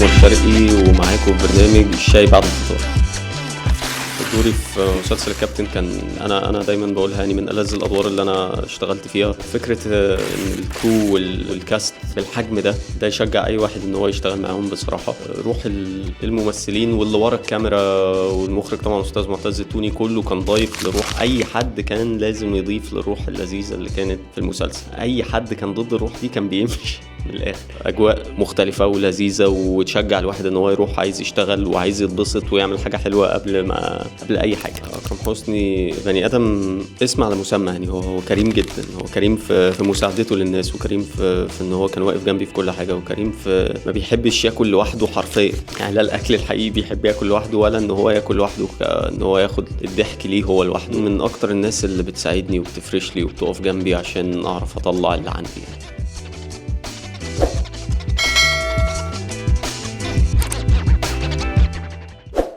عمر شرقي ومعاكم في برنامج الشاي بعد الفطار. دوري في مسلسل الكابتن كان انا دايما بقولها يعني من ألذ الادوار اللي انا اشتغلت فيها. فكره ان الكرو والكاست بالحجم ده يشجع اي واحد ان هو يشتغل معاهم بصراحه. روح الممثلين واللي ورا الكاميرا والمخرج طبعا استاذ معتز التوني كله كان ضايف لروح. اي حد كان لازم يضيف للروح اللذيذه اللي كانت في المسلسل. اي حد كان ضد الروح دي كان بيمشي من الاخر. اجواء مختلفه ولذيذه وتشجع الواحد ان هو يروح عايز يشتغل وعايز يتبسط ويعمل حاجه حلوه قبل اي حاجه. اكرم حسني بني ادم اسم على مسمى، يعني هو كريم جدا. هو كريم في مساعدته للناس، وكريم في ان هو كان واقف جنبي في كل حاجه، وكريم في ما بيحبش ياكل لوحده حرفيا. يعني لا الاكل الحقيقي بيحب ياكل لوحده، ولا ان هو ياكل لوحده ان هو ياخد الضحك ليه هو لوحده. من اكتر الناس اللي بتساعدني وبتفرش لي وبتقف جنبي عشان اعرف اطلع اللي عندي يعني.